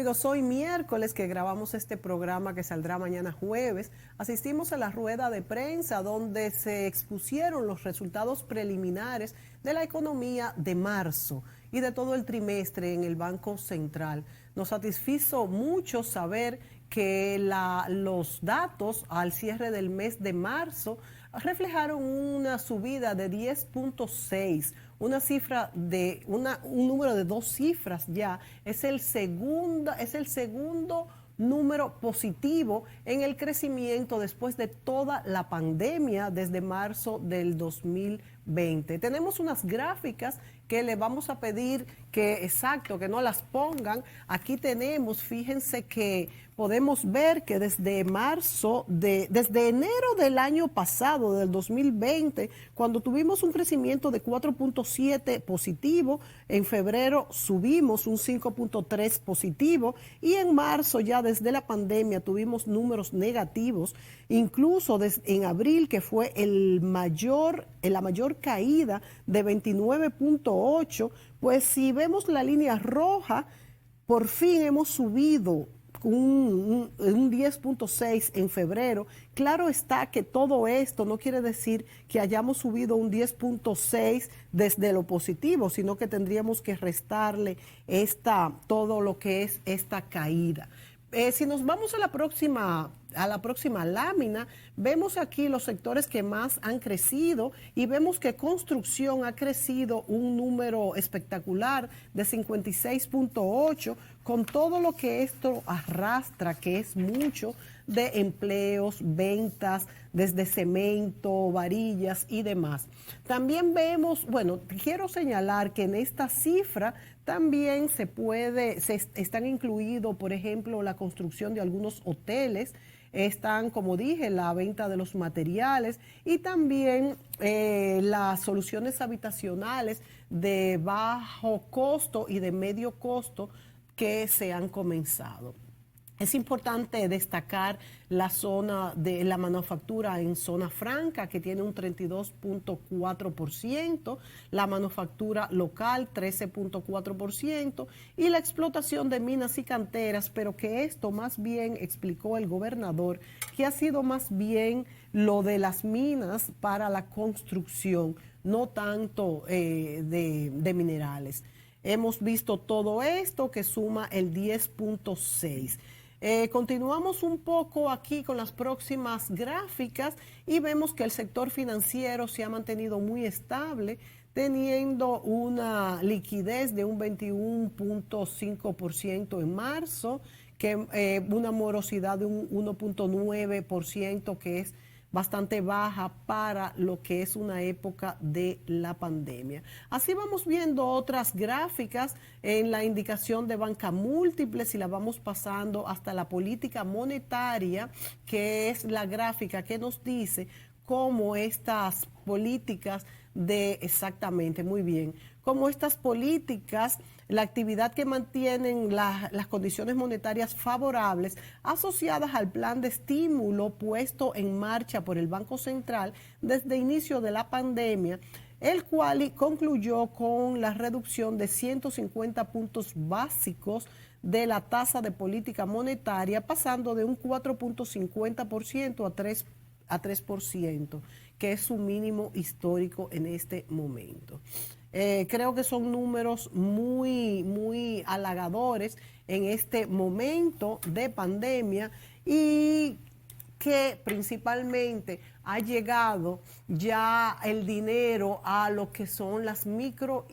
amigos, hoy miércoles que grabamos este programa que saldrá mañana jueves, asistimos a la rueda de prensa donde se expusieron los resultados preliminares de la economía de marzo y de todo el trimestre en el Banco Central. Nos satisfizo mucho saber que los datos al cierre del mes de marzo reflejaron una subida de 10.6, una cifra de un número de dos cifras ya, es el segundo número positivo en el crecimiento después de toda la pandemia desde marzo del 2020. Tenemos unas gráficas que le vamos a pedir que no las pongan. Aquí tenemos, fíjense que podemos ver que desde enero del año pasado, del 2020, cuando tuvimos un crecimiento de 4.7 positivo, en febrero subimos un 5.3 positivo y en marzo ya desde la pandemia tuvimos números negativos, incluso en abril, que fue la mayor caída de 29.8, pues si vemos la línea roja, por fin hemos subido un 10.6 en febrero. Claro está que todo esto no quiere decir que hayamos subido un 10.6 desde lo positivo, sino que tendríamos que restarle todo lo que es esta caída. Si nos vamos a la próxima lámina, vemos aquí los sectores que más han crecido y vemos que construcción ha crecido un número espectacular de 56.8, con todo lo que esto arrastra, que es mucho de empleos, ventas, desde cemento, varillas y demás. También vemos, quiero señalar que en esta cifra también están incluidos, por ejemplo, la construcción de algunos hoteles, están, como dije, la venta de los materiales y también las soluciones habitacionales de bajo costo y de medio costo que se han comenzado. Es importante destacar la zona de la manufactura en zona franca, que tiene un 32.4%, la manufactura local 13.4% y la explotación de minas y canteras, pero que esto más bien explicó el gobernador, que ha sido más bien lo de las minas para la construcción, no tanto de minerales. Hemos visto todo esto que suma el 10.6. Continuamos un poco aquí con las próximas gráficas y vemos que el sector financiero se ha mantenido muy estable, teniendo una liquidez de un 21.5% en marzo, una morosidad de un 1.9%, que es bastante baja para lo que es una época de la pandemia. Así vamos viendo otras gráficas en la indicación de banca múltiple, si la vamos pasando hasta la política monetaria, que es la gráfica que nos dice cómo estas políticas como estas políticas, la actividad que mantienen las condiciones monetarias favorables asociadas al plan de estímulo puesto en marcha por el Banco Central desde inicio de la pandemia, el cual concluyó con la reducción de 150 puntos básicos de la tasa de política monetaria, pasando de un 4.50% a 3%, que es su mínimo histórico en este momento. Creo que son números muy, muy halagadores en este momento de pandemia y que principalmente ha llegado ya el dinero a lo que son las micros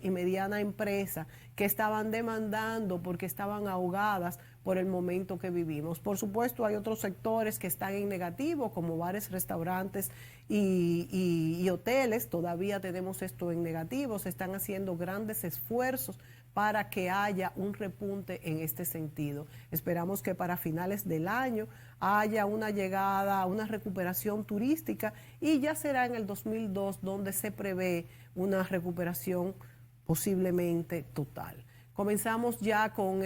y medianas empresas que estaban demandando porque estaban ahogadas por el momento que vivimos. Por supuesto, hay otros sectores que están en negativo, como bares, restaurantes y hoteles. Todavía tenemos esto en negativo. Se están haciendo grandes esfuerzos para que haya un repunte en este sentido. Esperamos que para finales del año haya una llegada, una recuperación turística, y ya será en el 2002 donde se prevé una recuperación posiblemente total. Comenzamos ya con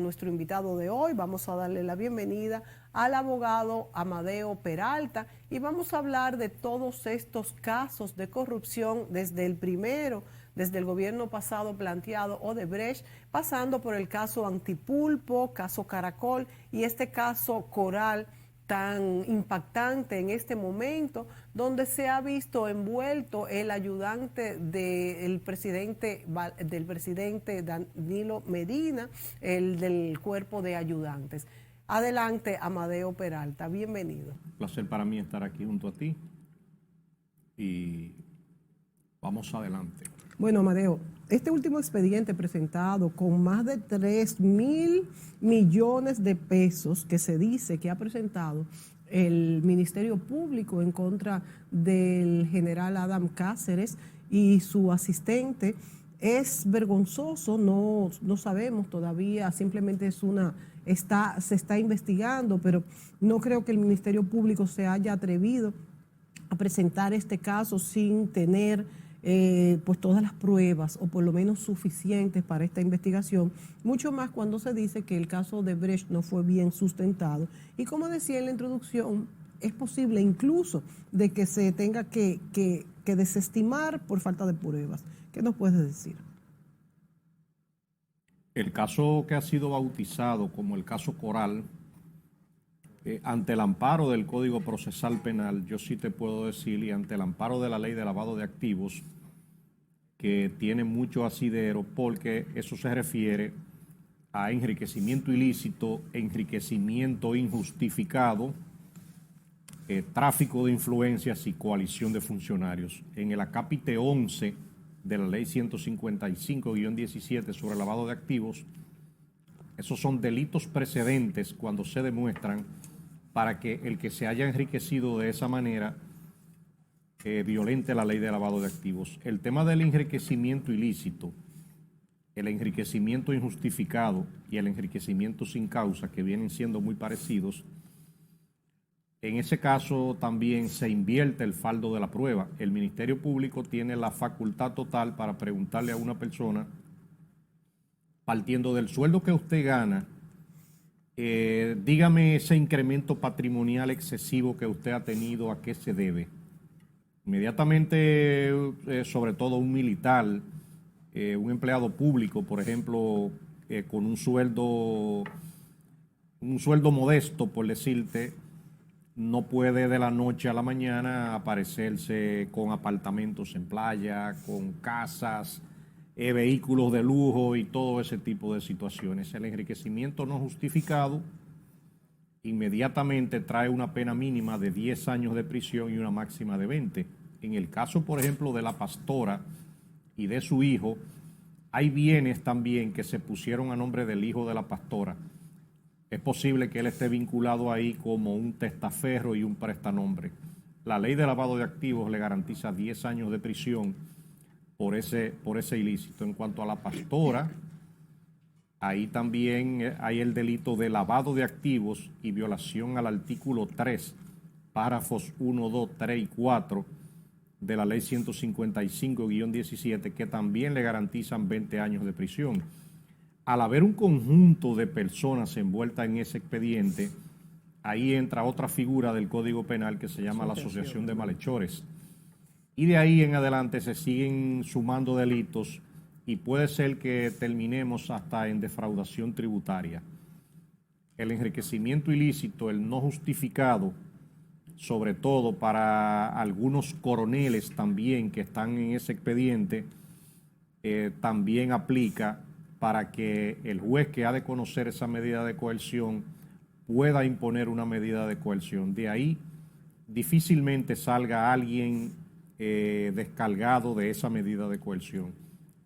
nuestro invitado de hoy. Vamos a darle la bienvenida al abogado Amadeo Peralta y vamos a hablar de todos estos casos de corrupción desde el primero, desde el gobierno pasado planteado Odebrecht, pasando por el caso Antipulpo, caso Caracol y este caso Coral tan impactante en este momento, donde se ha visto envuelto el ayudante del presidente Danilo Medina, el del cuerpo de ayudantes. Adelante, Amadeo Peralta, bienvenido. Un placer para mí estar aquí junto a ti y vamos adelante. Bueno, Amadeo, este último expediente presentado con más de 3.000 millones de pesos que se dice que ha presentado el Ministerio Público en contra del general Adam Cáceres y su asistente es vergonzoso, no sabemos todavía, simplemente se está investigando, pero no creo que el Ministerio Público se haya atrevido a presentar este caso sin tener pues todas las pruebas o por lo menos suficientes para esta investigación, mucho más cuando se dice que el caso de Brecht no fue bien sustentado y como decía en la introducción, es posible incluso de que se tenga que desestimar por falta de pruebas. ¿Qué nos puedes decir? El caso que ha sido bautizado como el caso Coral, ante el amparo del Código Procesal Penal, yo sí te puedo decir, y ante el amparo de la ley de lavado de activos, que tiene mucho asidero porque eso se refiere a enriquecimiento ilícito, enriquecimiento injustificado, tráfico de influencias y coalición de funcionarios. En el acápite 11 de la ley 155-17 sobre lavado de activos, esos son delitos precedentes cuando se demuestran para que el que se haya enriquecido de esa manera violente la ley de lavado de activos. El tema del enriquecimiento ilícito, el enriquecimiento injustificado y el enriquecimiento sin causa, que vienen siendo muy parecidos, en ese caso también se invierte el fardo de la prueba. El Ministerio Público tiene la facultad total para preguntarle a una persona, partiendo del sueldo que usted gana, dígame ese incremento patrimonial excesivo que usted ha tenido, ¿a qué se debe? Inmediatamente, sobre todo un militar, un empleado público, por ejemplo, con un sueldo modesto, por decirte, no puede de la noche a la mañana aparecerse con apartamentos en playa, con casas, vehículos de lujo y todo ese tipo de situaciones. El enriquecimiento no justificado inmediatamente trae una pena mínima de 10 años de prisión y una máxima de 20. En el caso, por ejemplo, de la pastora y de su hijo, hay bienes también que se pusieron a nombre del hijo de la pastora. Es posible que él esté vinculado ahí como un testaferro y un prestanombre. La ley de lavado de activos le garantiza 10 años de prisión por ese ilícito. En cuanto a la pastora, ahí también hay el delito de lavado de activos y violación al artículo 3, párrafos 1, 2, 3 y 4 de la ley 155-17, que también le garantizan 20 años de prisión. Al haber un conjunto de personas envueltas en ese expediente, ahí entra otra figura del Código Penal que se llama la asociación de malhechores. Y de ahí en adelante se siguen sumando delitos y puede ser que terminemos hasta en defraudación tributaria. El enriquecimiento ilícito, el no justificado, sobre todo para algunos coroneles también que están en ese expediente, también aplica para que el juez que ha de conocer esa medida de coerción pueda imponer una medida de coerción. De ahí difícilmente salga alguien descargado de esa medida de coerción.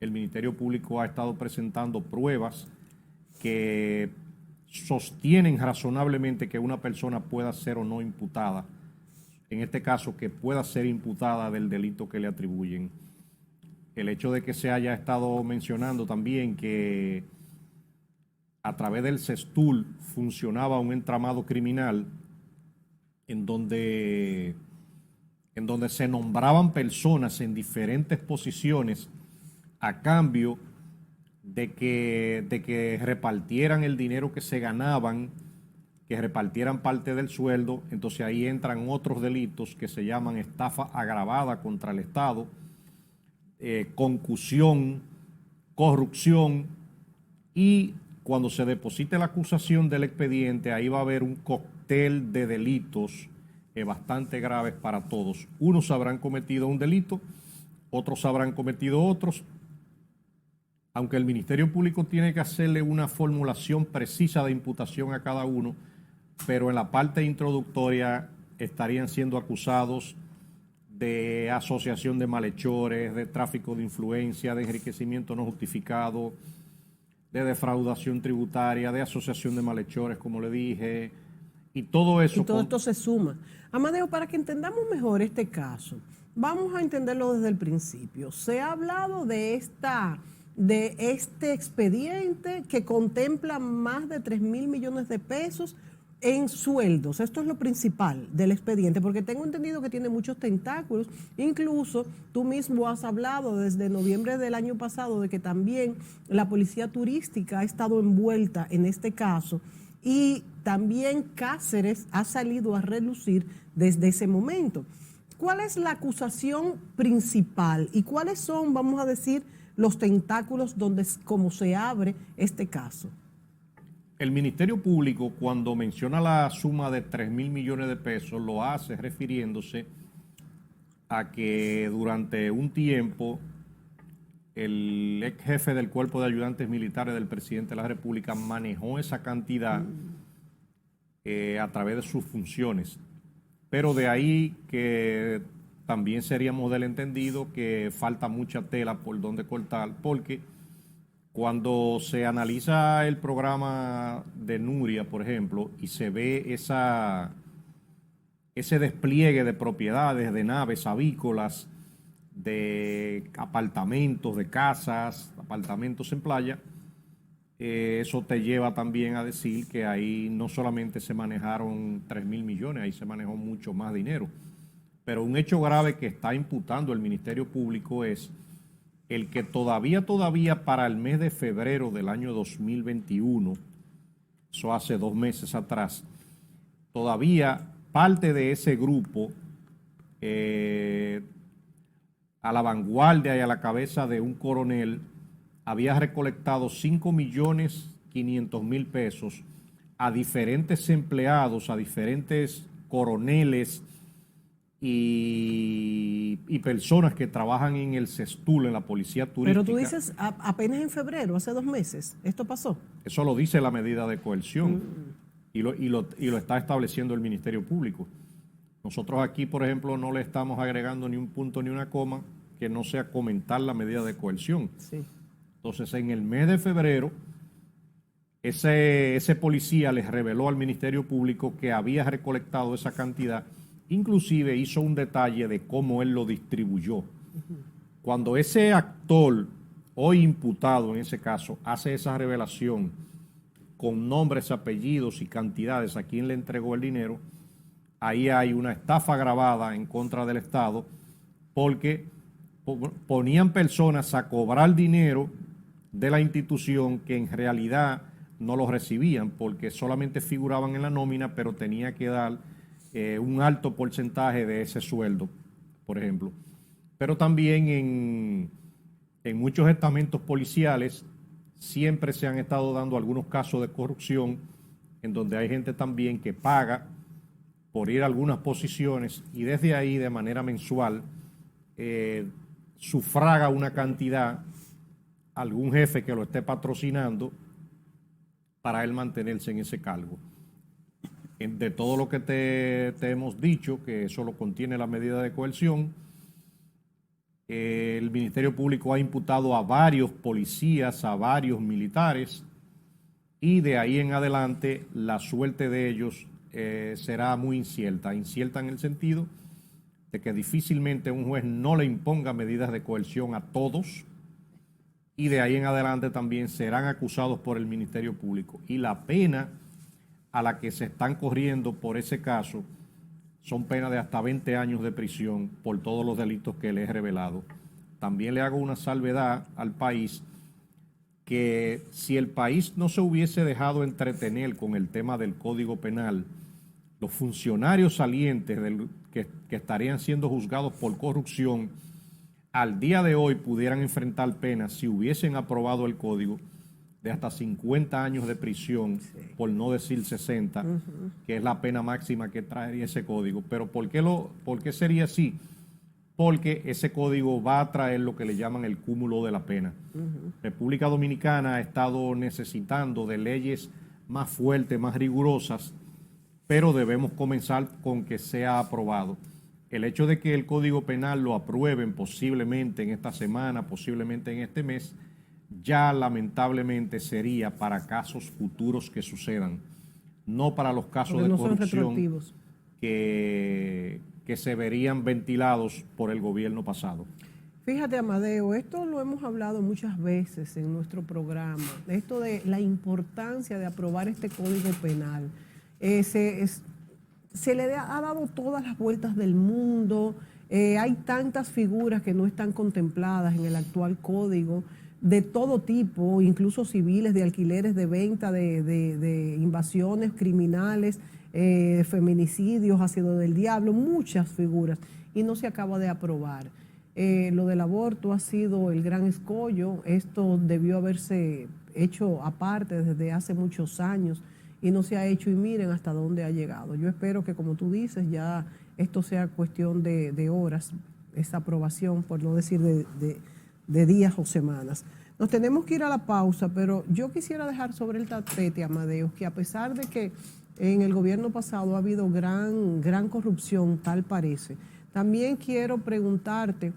El Ministerio Público ha estado presentando pruebas que sostienen razonablemente que una persona pueda ser o no imputada, en este caso que pueda ser imputada del delito que le atribuyen. El hecho de que se haya estado mencionando también que a través del CESTUL funcionaba un entramado criminal en donde se nombraban personas en diferentes posiciones a cambio de que repartieran el dinero que se ganaban, que repartieran parte del sueldo. Entonces ahí entran otros delitos que se llaman estafa agravada contra el Estado, concusión, corrupción, y cuando se deposite la acusación del expediente, ahí va a haber un cóctel de delitos bastante graves para todos. Unos habrán cometido un delito, otros habrán cometido otros, aunque el Ministerio Público tiene que hacerle una formulación precisa de imputación a cada uno, pero en la parte introductoria estarían siendo acusados de asociación de malhechores, de tráfico de influencia, de enriquecimiento no justificado, de defraudación tributaria, de asociación de malhechores, como le dije, y todo eso. Y todo esto se suma. Amadeo, para que entendamos mejor este caso, vamos a entenderlo desde el principio. Se ha hablado de este expediente que contempla más de 3.000 millones de pesos en sueldos. Esto es lo principal del expediente, porque tengo entendido que tiene muchos tentáculos. Incluso tú mismo has hablado desde noviembre del año pasado de que también la policía turística ha estado envuelta en este caso, y también Cáceres ha salido a relucir desde ese momento. ¿Cuál es la acusación principal y cuáles son, vamos a decir, los tentáculos cómo se abre este caso? El Ministerio Público, cuando menciona la suma de 3.000 millones de pesos, lo hace refiriéndose a que durante un tiempo el ex jefe del Cuerpo de Ayudantes Militares del presidente de la República manejó esa cantidad a través de sus funciones. Pero de ahí que también seríamos del entendido que falta mucha tela por donde cortar, porque cuando se analiza el programa de Nuria, por ejemplo, y se ve ese despliegue de propiedades, de naves avícolas, de apartamentos, de casas, apartamentos en playa, eso te lleva también a decir que ahí no solamente se manejaron 3.000 millones, ahí se manejó mucho más dinero. Pero un hecho grave que está imputando el Ministerio Público es el que todavía para el mes de febrero del año 2021, eso hace 2 meses atrás, todavía parte de ese grupo, a la vanguardia y a la cabeza de un coronel, había recolectado 5.500.000 pesos a diferentes empleados, a diferentes coroneles y personas que trabajan en el CESTUL, en la policía turística. Pero tú dices apenas en febrero, hace 2 meses, ¿esto pasó? Eso lo dice la medida de coerción y lo está estableciendo el Ministerio Público. Nosotros aquí, por ejemplo, no le estamos agregando ni un punto ni una coma que no sea comentar la medida de coerción. Sí. Entonces, en el mes de febrero, ese policía les reveló al Ministerio Público que había recolectado esa cantidad. Inclusive hizo un detalle de cómo él lo distribuyó. Cuando ese actor, hoy imputado en ese caso, hace esa revelación con nombres, apellidos y cantidades a quien le entregó el dinero, ahí hay una estafa agravada en contra del Estado, porque ponían personas a cobrar dinero de la institución que en realidad no lo recibían, porque solamente figuraban en la nómina, pero tenía que dar un alto porcentaje de ese sueldo, por ejemplo. Pero también en muchos estamentos policiales siempre se han estado dando algunos casos de corrupción en donde hay gente también que paga por ir a algunas posiciones y desde ahí de manera mensual sufraga una cantidad a algún jefe que lo esté patrocinando para él mantenerse en ese cargo. De todo lo que te hemos dicho, que eso lo contiene la medida de coerción, el Ministerio Público ha imputado a varios policías, a varios militares, y de ahí en adelante la suerte de ellos será muy incierta en el sentido de que difícilmente un juez no le imponga medidas de coerción a todos, y de ahí en adelante también serán acusados por el Ministerio Público. Y la pena a la que se están corriendo por ese caso son penas de hasta 20 años de prisión por todos los delitos que les he revelado. También le hago una salvedad al país que si el país no se hubiese dejado entretener con el tema del Código Penal, los funcionarios salientes que estarían siendo juzgados por corrupción, al día de hoy pudieran enfrentar penas, si hubiesen aprobado el código, de hasta 50 años de prisión, por no decir 60, que es la pena máxima que traería ese código. Pero ¿por qué sería así? Porque ese código va a traer lo que le llaman el cúmulo de la pena. República Dominicana ha estado necesitando de leyes más fuertes, más rigurosas, pero debemos comenzar con que sea aprobado. El hecho de que el Código Penal lo aprueben posiblemente en esta semana, posiblemente en este mes, ya lamentablemente sería para casos futuros que sucedan, no para los casos de corrupción que se verían ventilados por el gobierno pasado. Fíjate, Amadeo, esto lo hemos hablado muchas veces en nuestro programa, esto de la importancia de aprobar este Código Penal. Se le ha dado todas las vueltas del mundo, hay tantas figuras que no están contempladas en el actual código, de todo tipo, incluso civiles, de alquileres, de venta, de invasiones criminales, feminicidios, ácido del diablo, muchas figuras, y no se acaba de aprobar. Lo del aborto ha sido el gran escollo, esto debió haberse hecho aparte desde hace muchos años, y no se ha hecho, y miren hasta dónde ha llegado. Yo espero que, como tú dices, ya esto sea cuestión de horas, esta aprobación, por no decir de días o semanas. Nos tenemos que ir a la pausa, pero yo quisiera dejar sobre el tapete, Amadeo, que a pesar de que en el gobierno pasado ha habido gran corrupción, tal parece, también quiero preguntarte,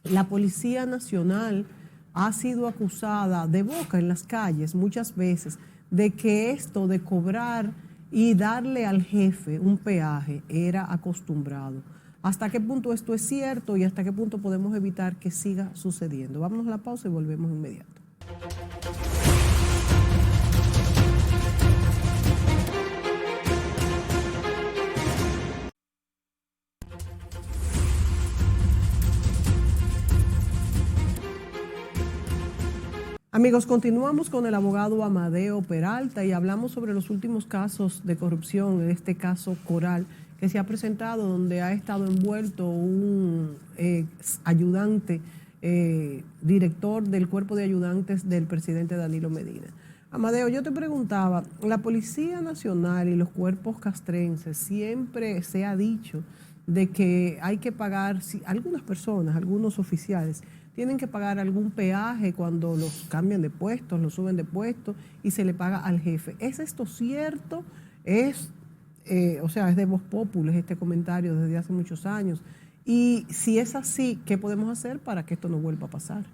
la Policía Nacional ha sido acusada de boca en las calles muchas veces de que esto de cobrar y darle al jefe un peaje era acostumbrado. ¿Hasta qué punto esto es cierto y hasta qué punto podemos evitar que siga sucediendo? Vámonos a la pausa y volvemos inmediato. Amigos, continuamos con el abogado Amadeo Peralta y hablamos sobre los últimos casos de corrupción, en este caso Coral, que se ha presentado donde ha estado envuelto un ayudante, director del cuerpo de ayudantes del presidente Danilo Medina. Amadeo, yo te preguntaba, la Policía Nacional y los cuerpos castrenses siempre se ha dicho de que hay que pagar, si algunas personas, algunos oficiales, tienen que pagar algún peaje cuando los cambian de puestos, los suben de puestos y se le paga al jefe. ¿Es esto cierto? Es de voz populi este comentario desde hace muchos años. Y si es así, ¿qué podemos hacer para que esto no vuelva a pasar?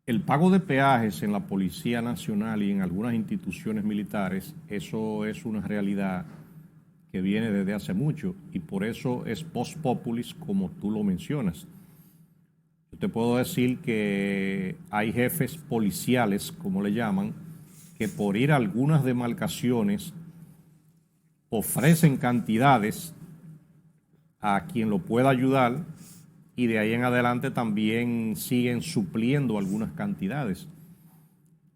El pago de peajes en la Policía Nacional y en algunas instituciones militares, eso es una realidad que viene desde hace mucho y por eso es post populis como tú lo mencionas. Yo te puedo decir que hay jefes policiales, como le llaman, que por ir a algunas demarcaciones ofrecen cantidades a quien lo pueda ayudar y de ahí en adelante también siguen supliendo algunas cantidades.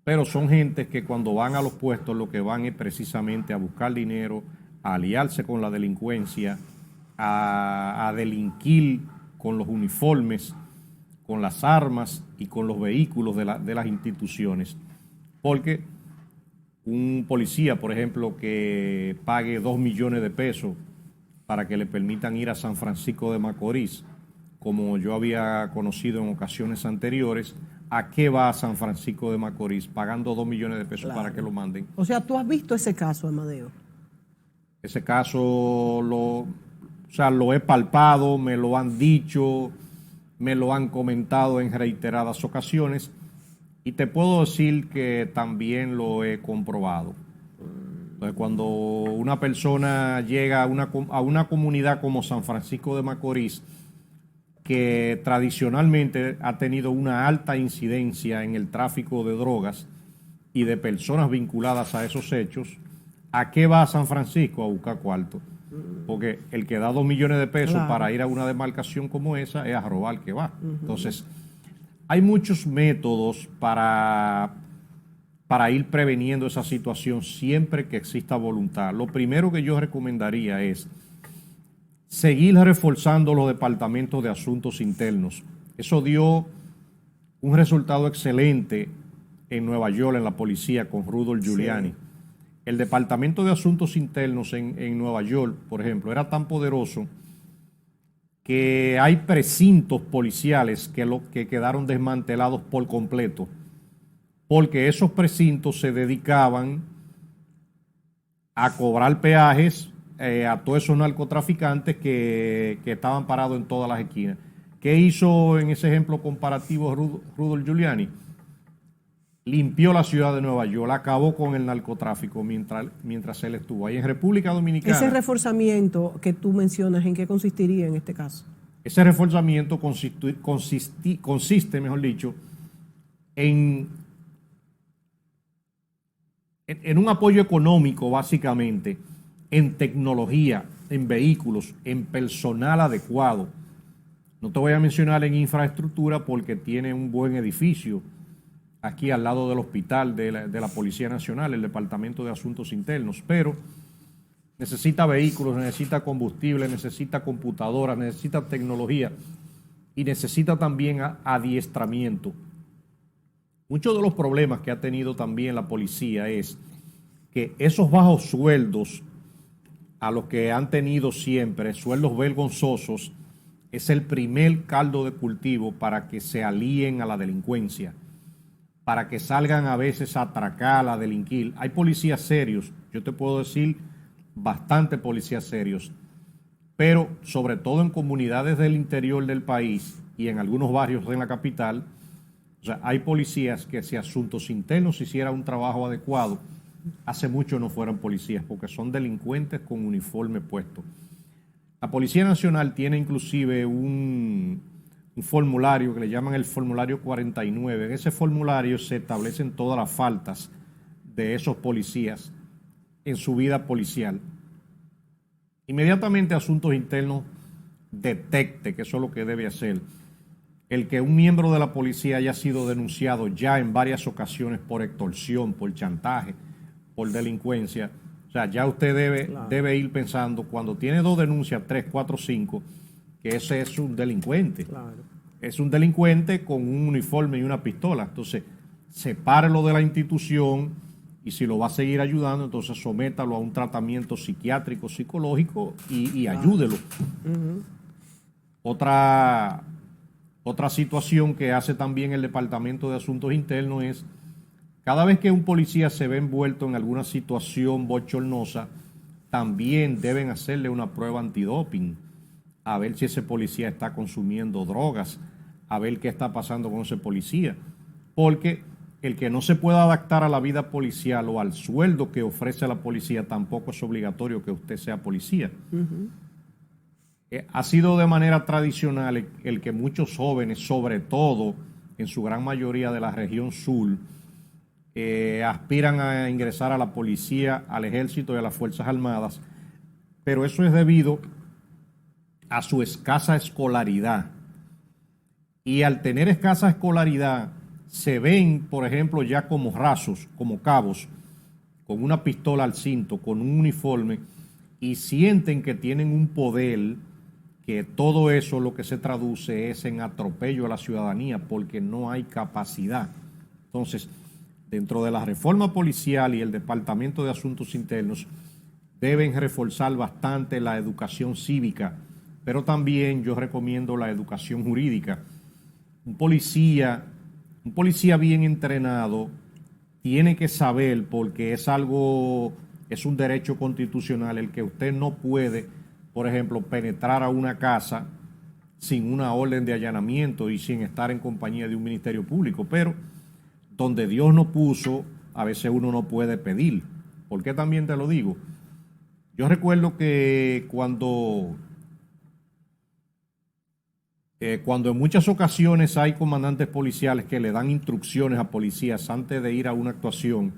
Pero son gentes que cuando van a los puestos lo que van es precisamente a buscar dinero, a aliarse con la delincuencia, a delinquir con los uniformes, con las armas y con los vehículos de las instituciones. Porque un policía, por ejemplo, que pague 2 millones de pesos para que le permitan ir a San Francisco de Macorís, como yo había conocido en ocasiones anteriores, ¿a qué va a San Francisco de Macorís pagando 2 millones de pesos para que lo manden? O sea, ¿tú has visto ese caso, Amadeo? Ese caso lo he palpado, me lo han dicho, me lo han comentado en reiteradas ocasiones y te puedo decir que también lo he comprobado. Entonces, cuando una persona llega a una comunidad como San Francisco de Macorís, que tradicionalmente ha tenido una alta incidencia en el tráfico de drogas y de personas vinculadas a esos hechos, ¿a qué va a San Francisco? A buscar cuarto. Porque el que da 2 millones de pesos para ir a una demarcación como esa es a robar que va. Entonces, Hay muchos métodos para ir preveniendo esa situación siempre que exista voluntad. Lo primero que yo recomendaría es seguir reforzando los departamentos de asuntos internos. Eso dio un resultado excelente en Nueva York, en la policía, con Rudolph Giuliani. Sí. El departamento de asuntos internos en Nueva York, por ejemplo, era tan poderoso que hay precintos policiales que quedaron desmantelados por completo, porque esos precintos se dedicaban a cobrar peajes a todos esos narcotraficantes que estaban parados en todas las esquinas. ¿Qué hizo en ese ejemplo comparativo Rudolph Giuliani? Limpió la ciudad de Nueva York, acabó con el narcotráfico mientras él estuvo ahí. En República Dominicana... Ese reforzamiento que tú mencionas, ¿en qué consistiría en este caso? Ese reforzamiento consiste, mejor dicho, en un apoyo económico, básicamente, en tecnología, en vehículos, en personal adecuado. No te voy a mencionar en infraestructura porque tiene un buen edificio aquí al lado del hospital de la Policía Nacional, el Departamento de Asuntos Internos, pero necesita vehículos, necesita combustible, necesita computadoras, necesita tecnología y necesita también adiestramiento. Muchos de los problemas que ha tenido también la policía es que esos bajos sueldos a los que han tenido siempre, sueldos vergonzosos, es el primer caldo de cultivo para que se alíen a la delincuencia, para que salgan a veces a atracar, a delinquir. Hay policías serios, yo te puedo decir bastante policías serios, pero sobre todo en comunidades del interior del país y en algunos barrios en la capital, o sea, hay policías que si Asuntos Internos hiciera un trabajo adecuado, hace mucho no fueran policías porque son delincuentes con uniforme puesto. La Policía Nacional tiene inclusive un formulario que le llaman el formulario 49. En ese formulario se establecen todas las faltas de esos policías en su vida policial. Inmediatamente Asuntos Internos detecte, que eso es lo que debe hacer, el que un miembro de la policía haya sido denunciado ya en varias ocasiones por extorsión, por chantaje, por delincuencia. O sea, ya usted debe ir pensando, cuando tiene 2 denuncias, 3, 4, 5, que ese es un delincuente. Claro. Es un delincuente con un uniforme y una pistola. Entonces, sepárelo de la institución y si lo va a seguir ayudando, entonces sométalo a un tratamiento psiquiátrico, psicológico y ayúdelo. Uh-huh. Otra situación que hace también el Departamento de Asuntos Internos es, cada vez que un policía se ve envuelto en alguna situación bochornosa, también deben hacerle una prueba antidoping, a ver si ese policía está consumiendo drogas, a ver qué está pasando con ese policía. Porque el que no se pueda adaptar a la vida policial o al sueldo que ofrece la policía, tampoco es obligatorio que usted sea policía. Uh-huh. Ha sido de manera tradicional el que muchos jóvenes, sobre todo en su gran mayoría de la región sur, aspiran a ingresar a la policía, al ejército y a las Fuerzas Armadas, pero eso es debido a su escasa escolaridad. Y al tener escasa escolaridad, se ven, por ejemplo, ya como rasos, como cabos, con una pistola al cinto, con un uniforme, y sienten que tienen un poder, que todo eso lo que se traduce es en atropello a la ciudadanía, porque no hay capacidad. Entonces, dentro de la reforma policial y el Departamento de Asuntos Internos, deben reforzar bastante la educación cívica, pero también yo recomiendo la educación jurídica. Un policía bien entrenado tiene que saber, porque es un derecho constitucional, el que usted no puede, por ejemplo, penetrar a una casa sin una orden de allanamiento y sin estar en compañía de un ministerio público, pero donde Dios no puso, a veces uno no puede pedir. ¿Por qué también te lo digo? Yo recuerdo que cuando en muchas ocasiones hay comandantes policiales que le dan instrucciones a policías antes de ir a una actuación,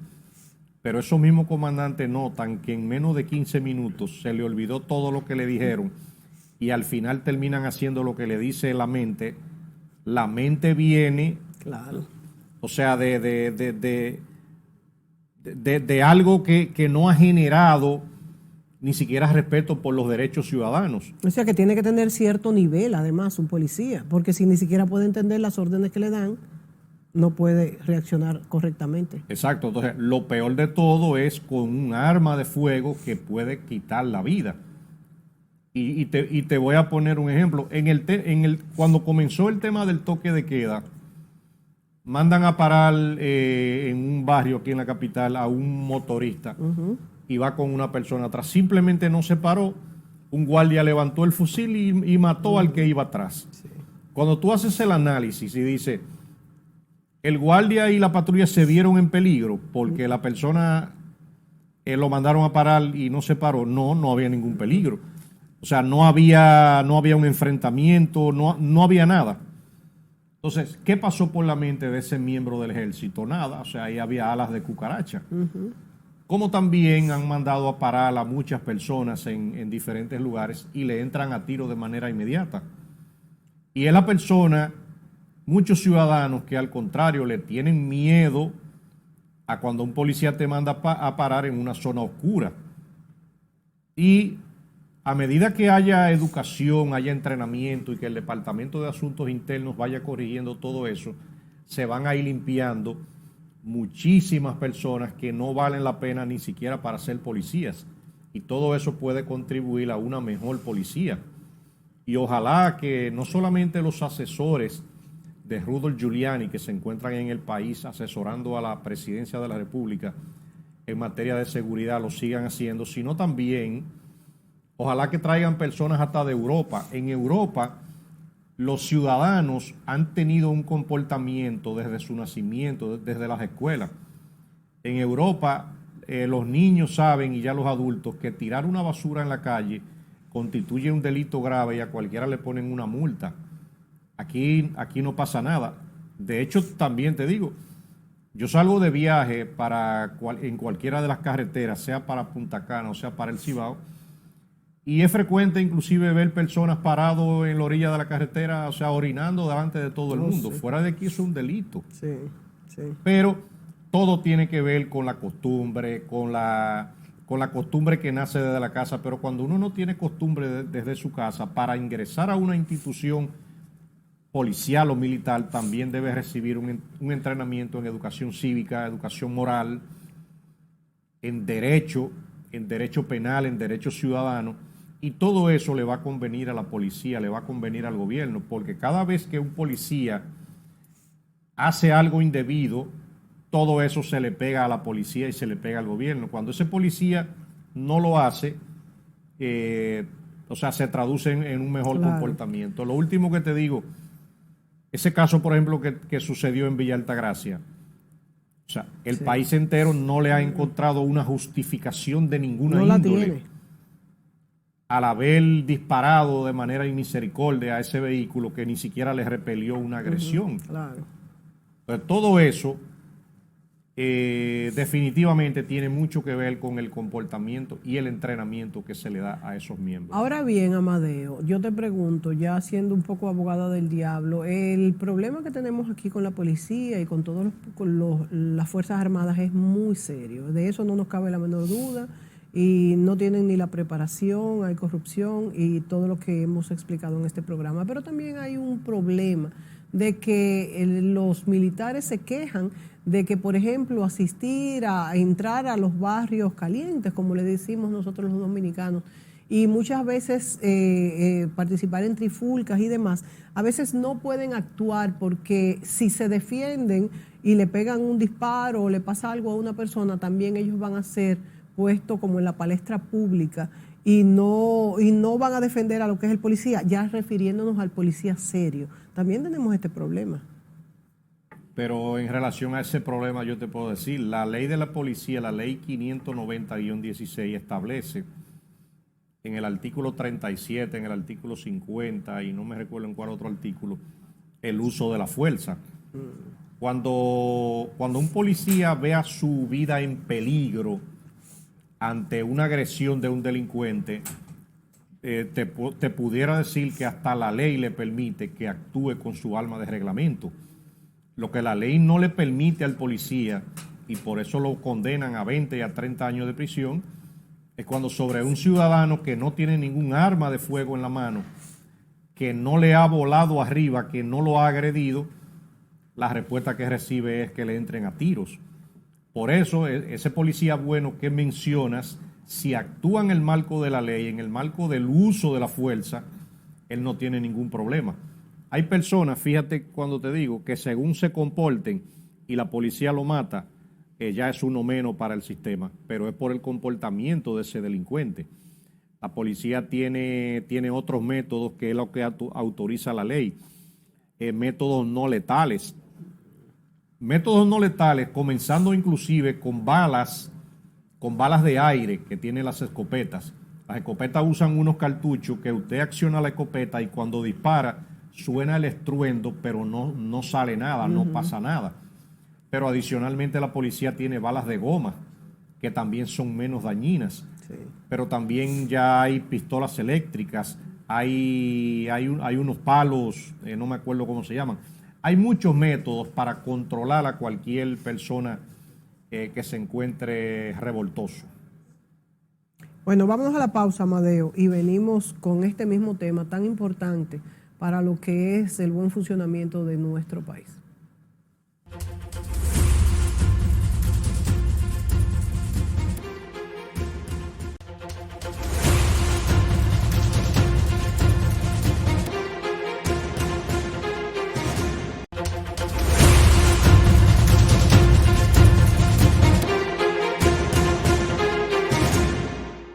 pero esos mismos comandantes notan que en menos de 15 minutos se le olvidó todo lo que le dijeron y al final terminan haciendo lo que le dice la mente, la mente viene, Claro. o sea, de algo que no ha generado ni siquiera respeto por los derechos ciudadanos. O sea que tiene que tener cierto nivel, además, un policía, porque si ni siquiera puede entender las órdenes que le dan, no puede reaccionar correctamente. Exacto, entonces lo peor de todo es con un arma de fuego que puede quitar la vida. Y te voy a poner un ejemplo. Cuando comenzó el tema del toque de queda, mandan a parar en un barrio aquí en la capital a un motorista y va con una persona atrás. Simplemente no se paró, un guardia levantó el fusil y mató al que iba atrás. Sí. Cuando tú haces el análisis y dices, el guardia y la patrulla se vieron en peligro porque la persona lo mandaron a parar y no se paró, no había ningún peligro. O sea, no había un enfrentamiento, no había nada. Entonces, ¿qué pasó por la mente de ese miembro del ejército? Nada, o sea, ahí había alas de cucaracha. Como también han mandado a parar a muchas personas en diferentes lugares y le entran a tiro de manera inmediata. Y es la persona, muchos ciudadanos que al contrario le tienen miedo a cuando un policía te manda a parar en una zona oscura. Y a medida que haya educación, haya entrenamiento y que el Departamento de Asuntos Internos vaya corrigiendo todo eso, se van a ir limpiando muchísimas personas que no valen la pena ni siquiera para ser policías. Y todo eso puede contribuir a una mejor policía. Y ojalá que no solamente los asesores de Rudolph Giuliani que se encuentran en el país asesorando a la presidencia de la República en materia de seguridad lo sigan haciendo, sino también ojalá que traigan personas hasta de Europa. En Europa, los ciudadanos han tenido un comportamiento desde su nacimiento, desde las escuelas. En Europa, los niños saben y ya los adultos que tirar una basura en la calle constituye un delito grave y a cualquiera le ponen una multa. Aquí no pasa nada. De hecho, también te digo, yo salgo de viaje en cualquiera de las carreteras, sea para Punta Cana o sea para el Cibao, y es frecuente inclusive ver personas parados en la orilla de la carretera, o sea, orinando delante de todo el mundo. Sí. Fuera de aquí es un delito. Sí, sí. Pero todo tiene que ver con la costumbre, con la costumbre que nace desde la casa. Pero cuando uno no tiene costumbre desde su casa, para ingresar a una institución policial o militar, también debe recibir un entrenamiento en educación cívica, educación moral, en derecho penal, en derecho ciudadano. Y todo eso le va a convenir a la policía, le va a convenir al gobierno, porque cada vez que un policía hace algo indebido, todo eso se le pega a la policía y se le pega al gobierno. Cuando ese policía no lo hace, o sea, se traduce en un mejor comportamiento. Lo último que te digo, ese caso, por ejemplo, que sucedió en Villa Altagracia, o sea, el país entero no le ha encontrado una justificación de ninguna índole al haber disparado de manera inmisericordia a ese vehículo que ni siquiera le repelió una agresión. Claro. Entonces, todo eso definitivamente tiene mucho que ver con el comportamiento y el entrenamiento que se le da a esos miembros. Ahora bien, Amadeo, yo te pregunto, ya siendo un poco abogada del diablo, el problema que tenemos aquí con la policía y con todas las Fuerzas Armadas es muy serio. De eso no nos cabe la menor duda y no tienen ni la preparación, hay corrupción y todo lo que hemos explicado en este programa. Pero también hay un problema de que los militares se quejan de que, por ejemplo, entrar a los barrios calientes, como le decimos nosotros los dominicanos, y muchas veces participar en trifulcas y demás, a veces no pueden actuar porque si se defienden y le pegan un disparo o le pasa algo a una persona, también ellos van a ser puestos como en la palestra pública y no van a defender a lo que es el policía, ya refiriéndonos al policía serio. También tenemos este problema. Pero en relación a ese problema yo te puedo decir, la ley de la policía, la ley 590-16 establece en el artículo 37, en el artículo 50 y no me recuerdo en cuál otro artículo, el uso de la fuerza. Cuando un policía vea su vida en peligro ante una agresión de un delincuente, te pudiera decir que hasta la ley le permite que actúe con su alma de reglamento. Lo que la ley no le permite al policía, y por eso lo condenan a 20 y a 30 años de prisión, es cuando sobre un ciudadano que no tiene ningún arma de fuego en la mano, que no le ha volado arriba, que no lo ha agredido, la respuesta que recibe es que le entren a tiros. Por eso, ese policía bueno que mencionas, si actúa en el marco de la ley, en el marco del uso de la fuerza, él no tiene ningún problema. Hay personas, fíjate cuando te digo, que según se comporten y la policía lo mata, ya es uno menos para el sistema, pero es por el comportamiento de ese delincuente. La policía tiene otros métodos que es lo que autoriza la ley, métodos no letales. Métodos no letales, comenzando inclusive con balas de aire que tienen las escopetas. Las escopetas usan unos cartuchos que usted acciona la escopeta y cuando dispara suena el estruendo, pero no sale nada, no pasa nada. Pero adicionalmente la policía tiene balas de goma, que también son menos dañinas. Sí. Pero también ya hay pistolas eléctricas, hay unos palos, no me acuerdo cómo se llaman. Hay muchos métodos para controlar a cualquier persona que se encuentre revoltoso. Bueno, vámonos a la pausa, Amadeo, y venimos con este mismo tema tan importante para lo que es el buen funcionamiento de nuestro país.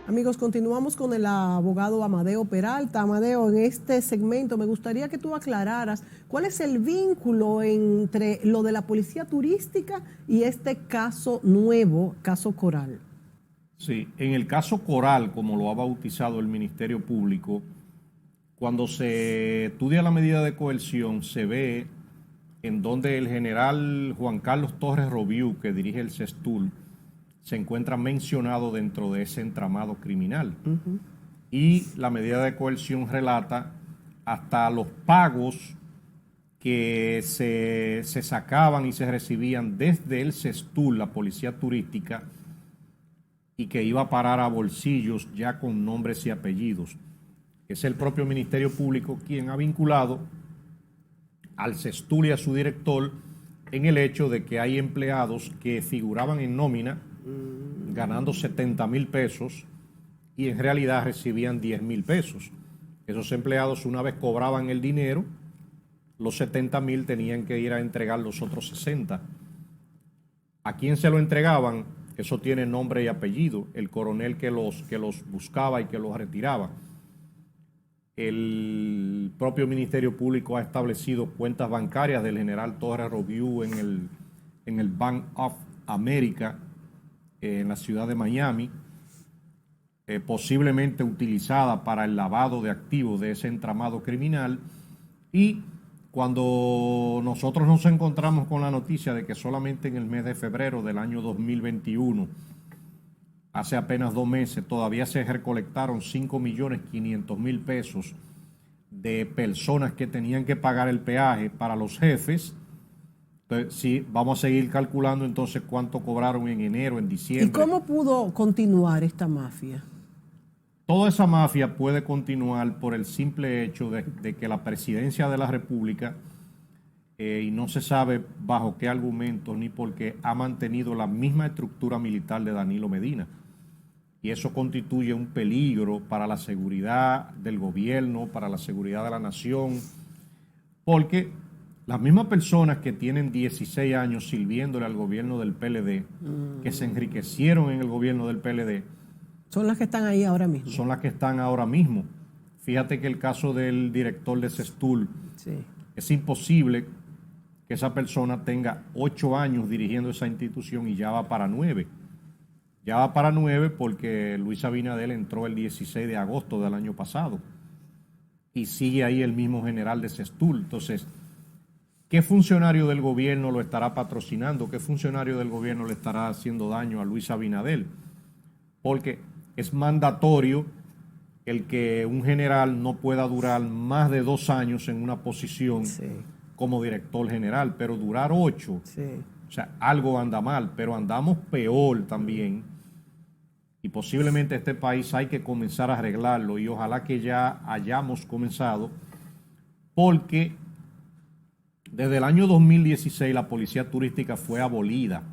Amigos, continuamos con el abogado Amadeo Peralta. Amadeo, en este segmento me gustaría que tú aclararas cuál es el vínculo entre lo de la policía turística y este caso nuevo, caso Coral. Sí, en el caso Coral, como lo ha bautizado el Ministerio Público, cuando se estudia la medida de coerción, se ve en donde el general Juan Carlos Torres Robiú, que dirige el CESTUL, se encuentra mencionado dentro de ese entramado criminal. Y la medida de coerción relata hasta los pagos que se sacaban y se recibían desde el CESTUL, la policía turística, y que iba a parar a bolsillos ya con nombres y apellidos. Es el propio Ministerio Público quien ha vinculado al CESTUL y a su director en el hecho de que hay empleados que figuraban en nómina ganando 70,000 pesos y en realidad recibían 10,000 pesos. Esos empleados, una vez cobraban el dinero, los 70,000 tenían que ir a entregar los otros 60. ¿A quién se lo entregaban? Eso tiene nombre y apellido, el coronel que los buscaba y que los retiraba. El propio Ministerio Público ha establecido cuentas bancarias del general Torres Robiú en el Bank of America, en la ciudad de Miami, posiblemente utilizada para el lavado de activos de ese entramado criminal. Y cuando nosotros nos encontramos con la noticia de que solamente en el mes de febrero del año 2021, hace apenas 2 meses, todavía se recolectaron 5,500,000 pesos de personas que tenían que pagar el peaje para los jefes. Entonces, sí, vamos a seguir calculando entonces cuánto cobraron en enero, en diciembre. ¿Y cómo pudo continuar esta mafia? Toda esa mafia puede continuar por el simple hecho de que la presidencia de la República, y no se sabe bajo qué argumentos ni por qué, ha mantenido la misma estructura militar de Danilo Medina. Y eso constituye un peligro para la seguridad del gobierno, para la seguridad de la nación, porque las mismas personas que tienen 16 años sirviéndole al gobierno del PLD, que se enriquecieron en el gobierno del PLD, son las que están ahí ahora mismo. Son las que están ahora mismo. Fíjate que el caso del director de CESTUL, sí, es imposible que esa persona tenga 8 años dirigiendo esa institución y ya va para 9. Ya va para 9 porque Luis Abinadel entró el 16 de agosto del año pasado y sigue ahí el mismo general de CESTUL. Entonces, ¿qué funcionario del gobierno lo estará patrocinando? ¿Qué funcionario del gobierno le estará haciendo daño a Luis Abinadel? Porque es mandatorio el que un general no pueda durar más de 2 años en una posición como director general, pero durar 8, o sea, algo anda mal, pero andamos peor también. Y posiblemente este país hay que comenzar a arreglarlo y ojalá que ya hayamos comenzado, porque desde el año 2016 la policía turística fue abolida.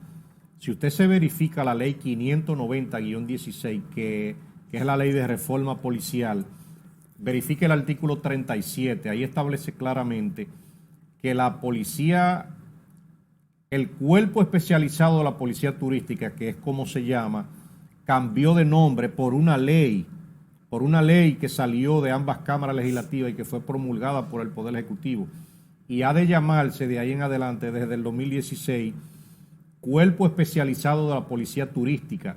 Si usted se verifica la ley 590-16, que es la ley de reforma policial, verifique el artículo 37, ahí establece claramente que la policía, el cuerpo especializado de la policía turística, que es como se llama, cambió de nombre por una ley que salió de ambas cámaras legislativas y que fue promulgada por el Poder Ejecutivo. Y ha de llamarse de ahí en adelante, desde el 2016, Cuerpo Especializado de la Policía Turística.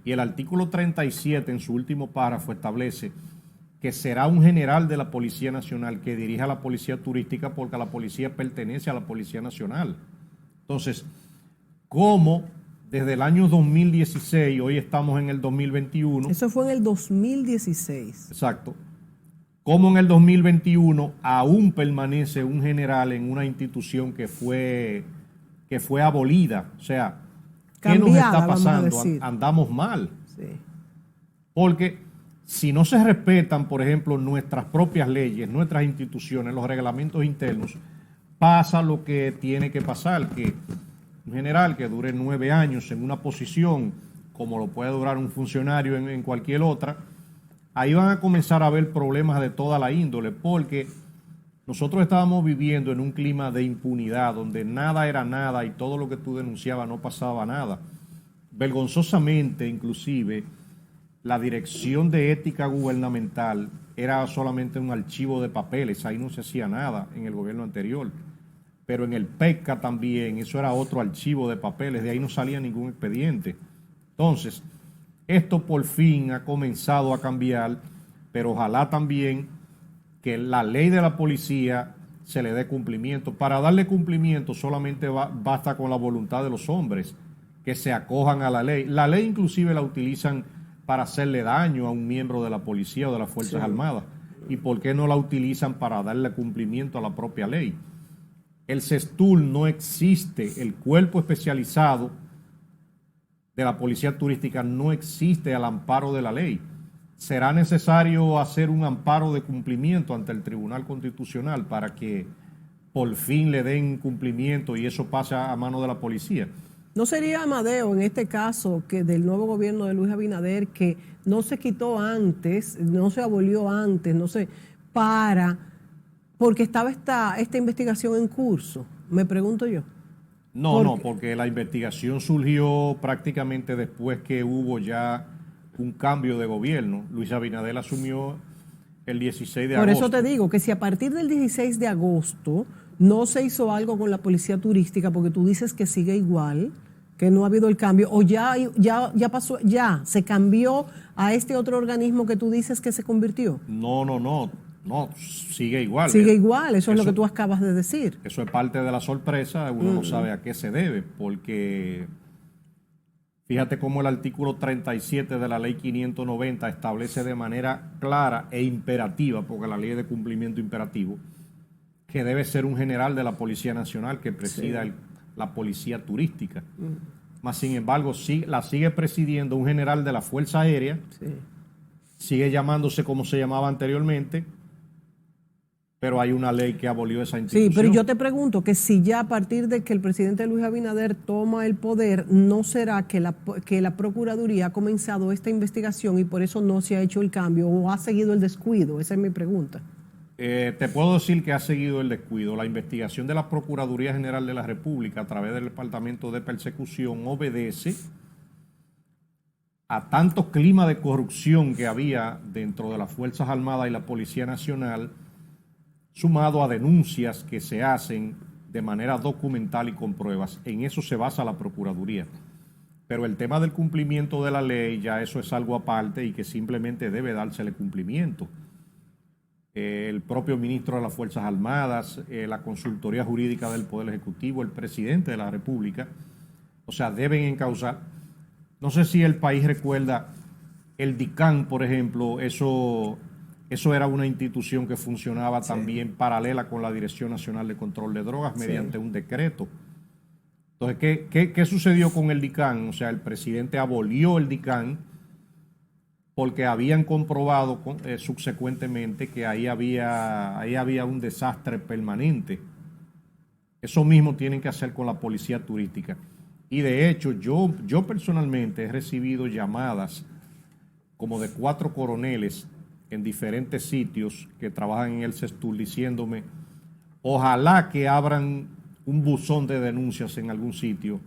Y el artículo 37, en su último párrafo, establece que será un general de la Policía Nacional que dirija la Policía Turística, porque la policía pertenece a la Policía Nacional. Entonces, ¿cómo desde el año 2016, hoy estamos en el 2021? Eso fue en el 2016. Exacto. ¿Cómo en el 2021 aún permanece un general en una institución que fue abolida? O sea, ¿qué nos está pasando? Andamos mal. Sí. Porque si no se respetan, por ejemplo, nuestras propias leyes, nuestras instituciones, los reglamentos internos, pasa lo que tiene que pasar, que un general que dure 9 años en una posición, como lo puede durar un funcionario en cualquier otra, ahí van a comenzar a haber problemas de toda la índole, porque nosotros estábamos viviendo en un clima de impunidad, donde nada era nada y todo lo que tú denunciabas no pasaba nada. Vergonzosamente, inclusive, la Dirección de Ética Gubernamental era solamente un archivo de papeles, ahí no se hacía nada en el gobierno anterior. Pero en el PECA también, eso era otro archivo de papeles, de ahí no salía ningún expediente. Entonces, esto por fin ha comenzado a cambiar, pero ojalá también que la ley de la policía se le dé cumplimiento. Para darle cumplimiento solamente basta con la voluntad de los hombres, que se acojan a la ley. La ley inclusive la utilizan para hacerle daño a un miembro de la policía o de las Fuerzas Armadas. ¿Y por qué no la utilizan para darle cumplimiento a la propia ley? El CESTUR no existe, el cuerpo especializado de la policía turística no existe al amparo de la ley. Será necesario hacer un amparo de cumplimiento ante el Tribunal Constitucional para que por fin le den cumplimiento y eso pase a mano de la policía. ¿No sería, Amadeo, en este caso que del nuevo gobierno de Luis Abinader, que no se quitó antes, no se abolió antes, no sé, porque estaba esta investigación en curso? Me pregunto yo. No, porque la investigación surgió prácticamente después que hubo ya un cambio de gobierno. Luis Abinader asumió el 16 de agosto. Por eso te digo que si a partir del 16 de agosto no se hizo algo con la policía turística, porque tú dices que sigue igual, que no ha habido el cambio, o ya pasó, ya se cambió a este otro organismo que tú dices que se convirtió. No, sigue igual. Sigue igual, eso es lo que tú acabas de decir. Eso es parte de la sorpresa, uno no sabe a qué se debe, porque fíjate cómo el artículo 37 de la ley 590 establece de manera clara e imperativa, porque la ley es de cumplimiento imperativo, que debe ser un general de la Policía Nacional que presida la policía turística. Mas, sin embargo, la sigue presidiendo un general de la Fuerza Aérea, sigue llamándose como se llamaba anteriormente, pero hay una ley que abolió esa institución. Sí, pero yo te pregunto que si ya a partir de que el presidente Luis Abinader toma el poder, ¿no será que la Procuraduría ha comenzado esta investigación y por eso no se ha hecho el cambio o ha seguido el descuido? Esa es mi pregunta. Te puedo decir que ha seguido el descuido. La investigación de la Procuraduría General de la República a través del Departamento de Persecución obedece a tanto clima de corrupción que había dentro de las Fuerzas Armadas y la Policía Nacional, sumado a denuncias que se hacen de manera documental y con pruebas. En eso se basa la Procuraduría. Pero el tema del cumplimiento de la ley, ya eso es algo aparte y que simplemente debe dársele cumplimiento. El propio ministro de las Fuerzas Armadas, la Consultoría Jurídica del Poder Ejecutivo, el presidente de la República, o sea, deben encauzar. No sé si el país recuerda El DICAN, por ejemplo, eso era una institución que funcionaba también paralela con la Dirección Nacional de Control de Drogas mediante un decreto. Entonces, ¿qué sucedió con el DICAN? O sea, el presidente abolió el DICAN porque habían comprobado subsecuentemente que ahí había un desastre permanente. Eso mismo tienen que hacer con la policía turística. Y de hecho, yo personalmente he recibido llamadas como de 4 coroneles en diferentes sitios que trabajan en el CESTUR diciéndome, ojalá que abran un buzón de denuncias en algún sitio,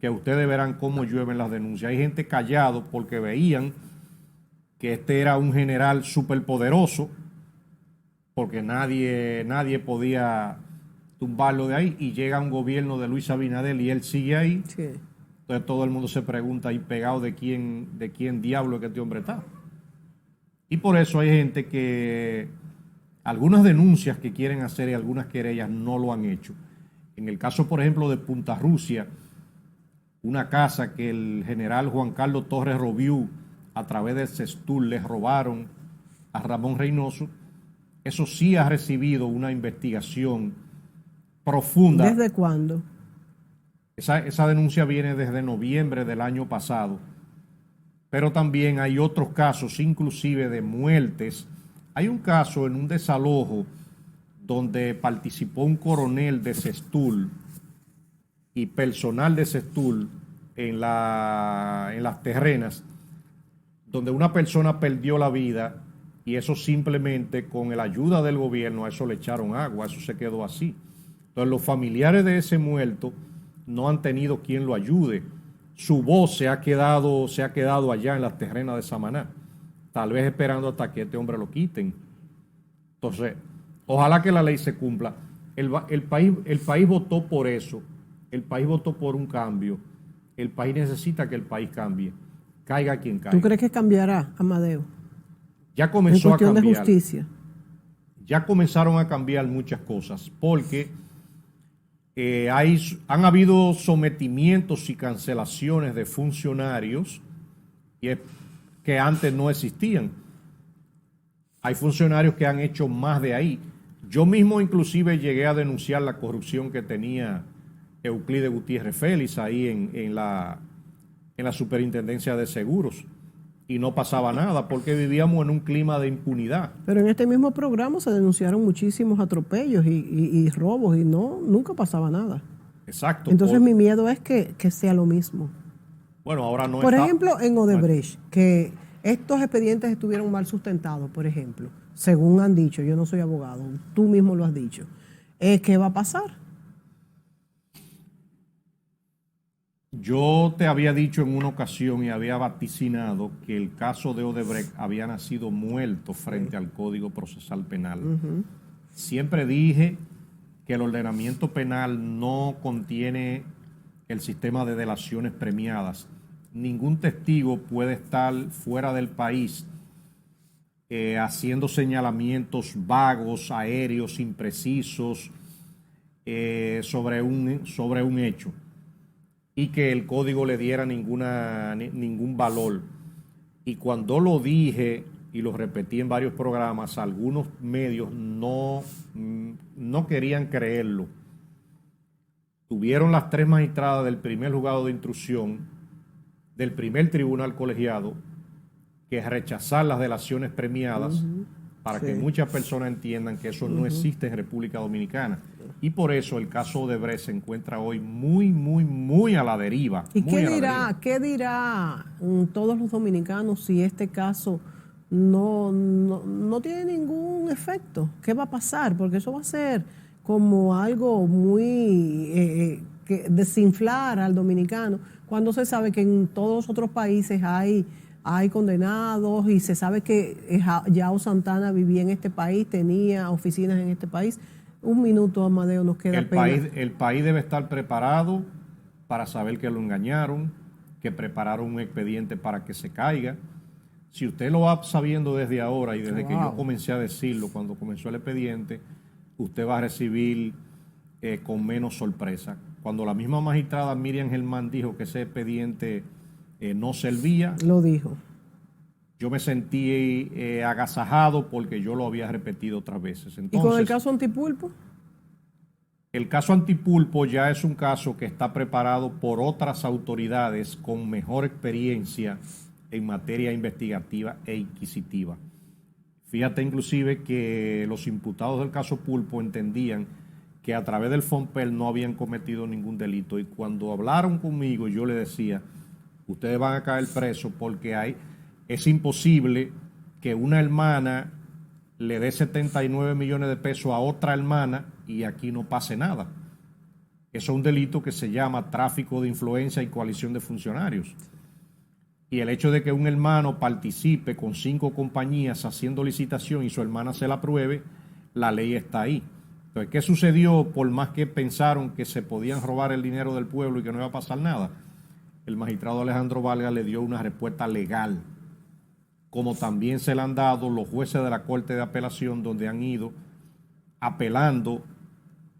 que ustedes verán cómo llueven las denuncias. Hay gente callado porque veían que este era un general superpoderoso, porque nadie podía tumbarlo de ahí, y llega un gobierno de Luis Abinader y él sigue ahí. Sí. Entonces todo el mundo se pregunta ahí pegado de quién diablo es que este hombre está. Y por eso hay gente que algunas denuncias que quieren hacer y algunas querellas no lo han hecho. En el caso, por ejemplo, de Punta Rusia, una casa que el general Juan Carlos Torres Robiú, a través del CESTUR, les robaron a Ramón Reynoso, eso sí ha recibido una investigación profunda. ¿Desde cuándo? Esa denuncia viene desde noviembre del año pasado, pero también hay otros casos, inclusive de muertes. Hay un caso en un desalojo donde participó un coronel de CESTUR y personal de CESTUR en las terrenas, donde una persona perdió la vida y eso simplemente con la ayuda del gobierno a eso le echaron agua, eso se quedó así. Entonces los familiares de ese muerto no han tenido quien lo ayude. Su voz se ha quedado allá en las terrenas de Samaná, tal vez esperando hasta que este hombre lo quiten. Entonces, ojalá que la ley se cumpla. El país votó por eso, el país votó por un cambio, el país necesita que el país cambie, caiga quien caiga. ¿Tú crees que cambiará, Amadeo? Ya comenzó a cambiar. En cuestión de justicia. Ya comenzaron a cambiar muchas cosas, porque han habido sometimientos y cancelaciones de funcionarios que antes no existían. Hay funcionarios que han hecho más de ahí. Yo mismo inclusive llegué a denunciar la corrupción que tenía Euclides Gutiérrez Félix ahí en la Superintendencia de Seguros. Y no pasaba nada porque vivíamos en un clima de impunidad. Pero en este mismo programa se denunciaron muchísimos atropellos y robos y nunca pasaba nada. Exacto. Entonces mi miedo es que sea lo mismo. Bueno, ahora no. Por ejemplo, en Odebrecht, que estos expedientes estuvieron mal sustentados, por ejemplo, según han dicho, yo no soy abogado, tú mismo lo has dicho. ¿Qué va a pasar? Yo te había dicho en una ocasión y había vaticinado que el caso de Odebrecht había nacido muerto frente al Código Procesal Penal. Siempre dije que el ordenamiento penal no contiene el sistema de delaciones premiadas. Ningún testigo puede estar fuera del país haciendo señalamientos vagos, aéreos, imprecisos sobre un hecho, y que el código le diera ningún valor. Y cuando lo dije y lo repetí en varios programas, algunos medios no querían creerlo. Tuvieron las 3 magistradas del primer juzgado de instrucción, del primer tribunal colegiado, que rechazar las delaciones premiadas para que muchas personas entiendan que eso no existe en República Dominicana. Y por eso el caso Odebrecht se encuentra hoy muy a la deriva. ¿Y qué dirá todos los dominicanos si este caso no tiene ningún efecto? ¿Qué va a pasar? Porque eso va a ser como algo muy que desinflar al dominicano, cuando se sabe que en todos los otros países hay condenados y se sabe que Yao Santana vivía en este país, tenía oficinas en este país. Un minuto, Amadeo, nos queda el país debe estar preparado para saber que lo engañaron, que prepararon un expediente para que se caiga. Si usted lo va sabiendo desde ahora y desde que yo comencé a decirlo, cuando comenzó el expediente, usted va a recibir con menos sorpresa. Cuando la misma magistrada Miriam Germán dijo que ese expediente no servía. Lo dijo. yo me sentí agasajado porque yo lo había repetido otras veces. ¿Y con el caso Antipulpo? El caso Antipulpo ya es un caso que está preparado por otras autoridades con mejor experiencia en materia investigativa e inquisitiva. Fíjate inclusive que los imputados del caso Pulpo entendían que a través del FONPEL no habían cometido ningún delito, y cuando hablaron conmigo yo les decía, ustedes van a caer presos porque es imposible que una hermana le dé 79 millones de pesos a otra hermana y aquí no pase nada. Eso es un delito que se llama tráfico de influencia y coalición de funcionarios. Y el hecho de que un hermano participe con 5 compañías haciendo licitación y su hermana se la apruebe, la ley está ahí. Entonces, ¿qué sucedió? Por más que pensaron que se podían robar el dinero del pueblo y que no iba a pasar nada, el magistrado Alejandro Vargas le dio una respuesta legal, como también se le han dado los jueces de la Corte de Apelación, donde han ido apelando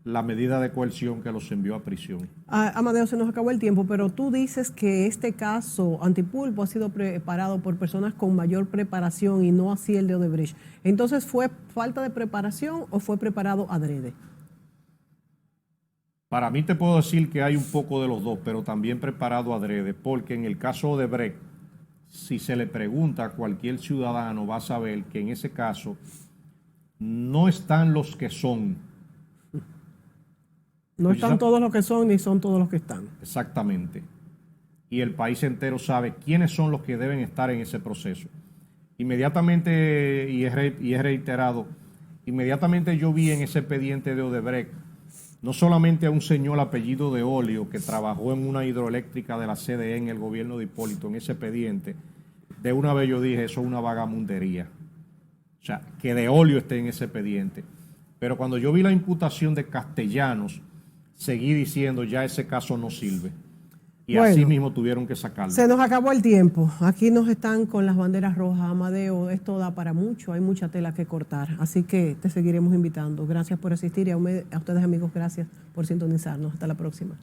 la medida de coerción que los envió a prisión. Amadeo, se nos acabó el tiempo, pero tú dices que este caso Antipulpo ha sido preparado por personas con mayor preparación y no así el de Odebrecht. Entonces, ¿fue falta de preparación o fue preparado adrede? Para mí te puedo decir que hay un poco de los dos, pero también preparado adrede, porque en el caso de Odebrecht, si se le pregunta a cualquier ciudadano, va a saber que en ese caso no están los que son. No están todos los que son, ni son todos los que están. Exactamente. Y el país entero sabe quiénes son los que deben estar en ese proceso. Inmediatamente, y es reiterado, inmediatamente yo vi en ese expediente de Odebrecht, no solamente a un señor apellido de Olio que trabajó en una hidroeléctrica de la CDE en el gobierno de Hipólito, en ese expediente, de una vez yo dije, eso es una vagamundería. O sea, que de Olio esté en ese expediente. Pero cuando yo vi la imputación de Castellanos, seguí diciendo, ya ese caso no sirve. Y bueno, así mismo tuvieron que sacarlo. Se nos acabó el tiempo. Aquí nos están con las banderas rojas, Amadeo. Esto da para mucho, hay mucha tela que cortar. Así que te seguiremos invitando. Gracias por asistir y a ustedes, amigos, gracias por sintonizarnos. Hasta la próxima.